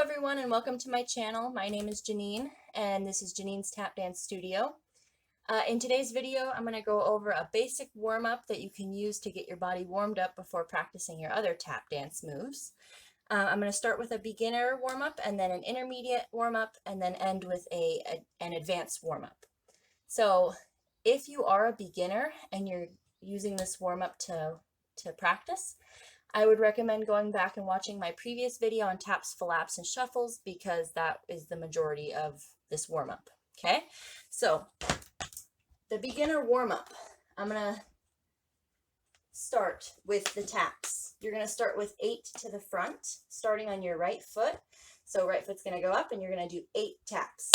everyone, and welcome to my channel. My name is Janine and this is Janine's Tap Dance Studio. In today's video I'm going to go over a basic warm-up that you can use to get your body warmed up before practicing your other tap dance moves. I'm going to start with a beginner warm-up and then an intermediate warm-up and then end with an advanced warm-up. So if you are a beginner and you're using this warm-up to practice, I would recommend going back and watching my previous video on taps, flaps, and shuffles because that is the majority of this warm-up. Okay, so the beginner warm-up, I'm going to start with the taps. You're going to start with 8 to the front, starting on your right foot. So right foot's going to go up and you're going to do 8 taps.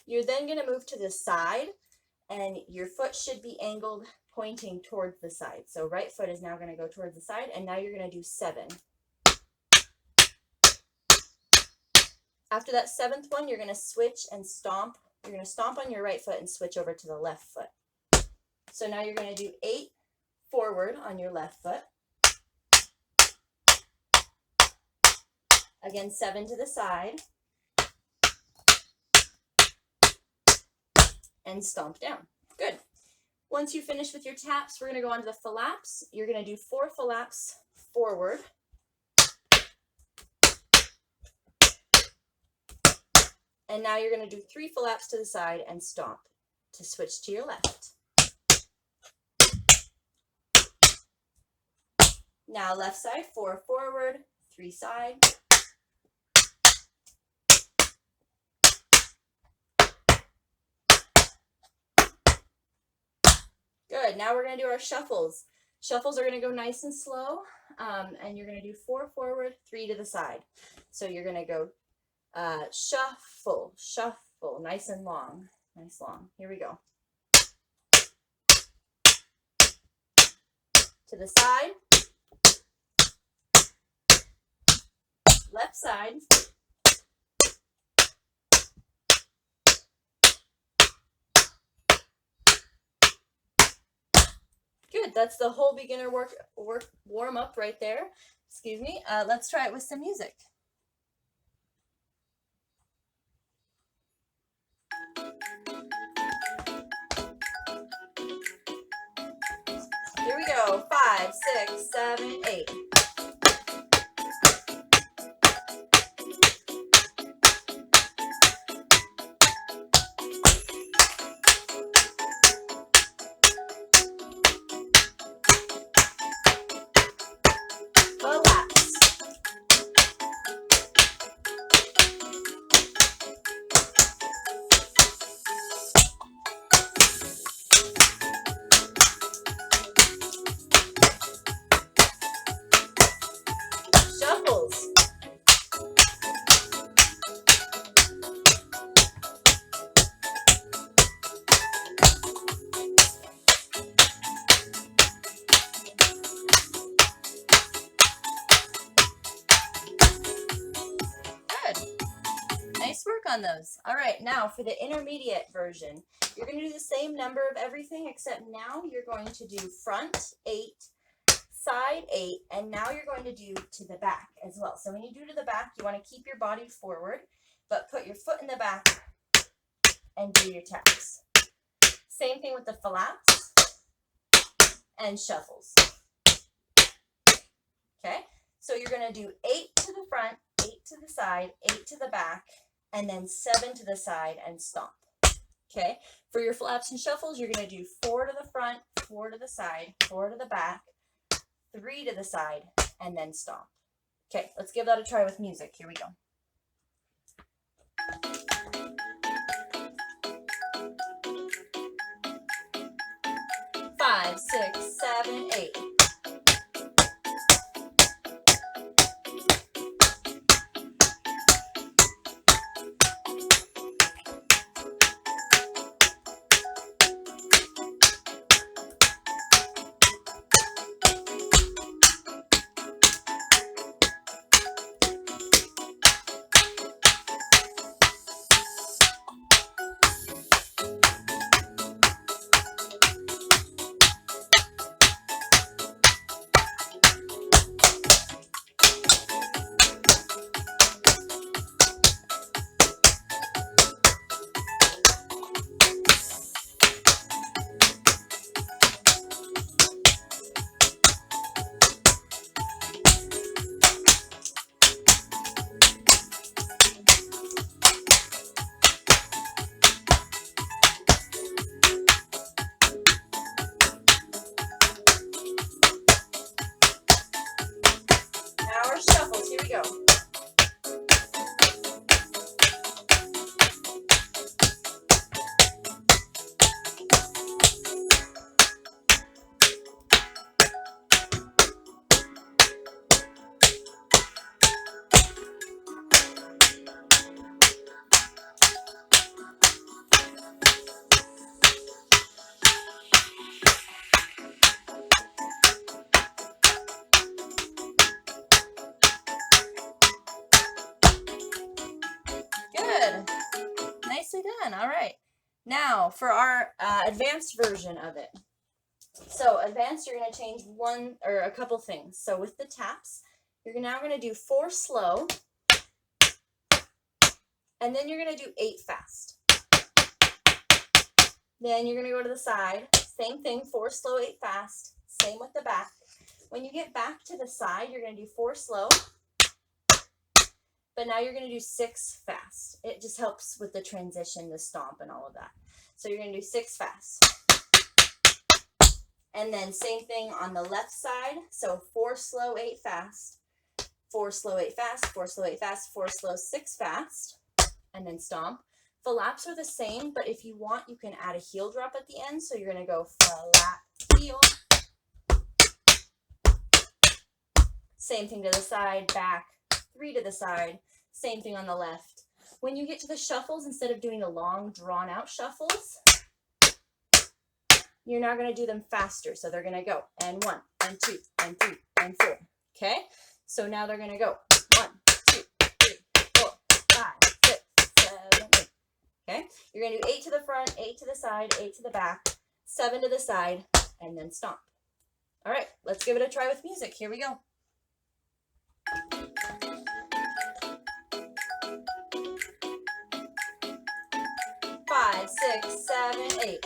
You're then going to move to the side and your foot should be angled pointing towards the side. So right foot is now going to go towards the side, and now you're going to do 7. After that 7th one, you're going to switch and stomp. You're going to stomp on your right foot and switch over to the left foot. So now you're going to do 8 forward on your left foot. Again, 7 to the side. And stomp down. Good. Once you finish with your taps, we're going to go on to the flaps. You're going to do 4 flaps forward. And now you're going to do 3 flaps to the side and stomp to switch to your left. Now left side, 4 forward, 3 side. Good. Now we're going to do our shuffles. Shuffles are going to go nice and slow, and you're going to do 4 forward, 3 to the side. So you're going to go shuffle, shuffle, nice and long, nice long. Here we go. To the side, left side. Good, that's the whole beginner warm up right there. Excuse me. Let's try it with some music. Here we go. 5, 6, 7, 8. Nice work on those. All right, now for the intermediate version, you're going to do the same number of everything, except now you're going to do front 8, side 8, and now you're going to do to the back as well. So when you do to the back, you want to keep your body forward, but put your foot in the back and do your taps. Same thing with the flaps and shuffles. Okay, so you're going to do 8 to the front, 8 to the side, 8 to the back, and then 7 to the side and stomp. Okay, for your flaps and shuffles, you're going to do 4 to the front, 4 to the side, 4 to the back, 3 to the side, and then stomp. Okay, let's give that a try with music. Here we go. Five, 6, 7, 8. go. Good. Nicely done. All right. Now for our advanced version of it. So advanced, you're going to change one or a couple things. So with the taps, you're now going to do 4 slow, and then you're going to do 8 fast. Then you're going to go to the side. Same thing, 4 slow, 8 fast. Same with the back. When you get back to the side, you're going to do 4 slow, but now you're going to do 6 fast. It just helps with the transition, the stomp, and all of that. So you're going to do 6 fast. And then same thing on the left side. So 4 slow, 8 fast, 4 slow, 8 fast, 4 slow, 8 fast, 4 slow, 6 fast, and then stomp. The laps are the same, but if you want, you can add a heel drop at the end. So you're going to go flat, heel. Same thing to the side, back, 3 to the side. Same thing on the left. When you get to the shuffles, instead of doing the long, drawn-out shuffles, you're now going to do them faster. So they're going to go and 1 and 2 and 3 and 4. Okay? So now they're going to go 1, 2, 3, 4, 5, 6, 7, 8. Okay? You're going to do 8 to the front, 8 to the side, 8 to the back, 7 to the side, and then stomp. All right, let's give it a try with music. Here we go. 5, 6, 7, 8.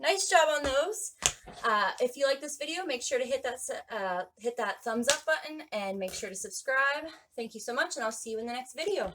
Nice job on those. If you like this video, make sure to hit that thumbs up button and make sure to subscribe. Thank you so much, and I'll see you in the next video.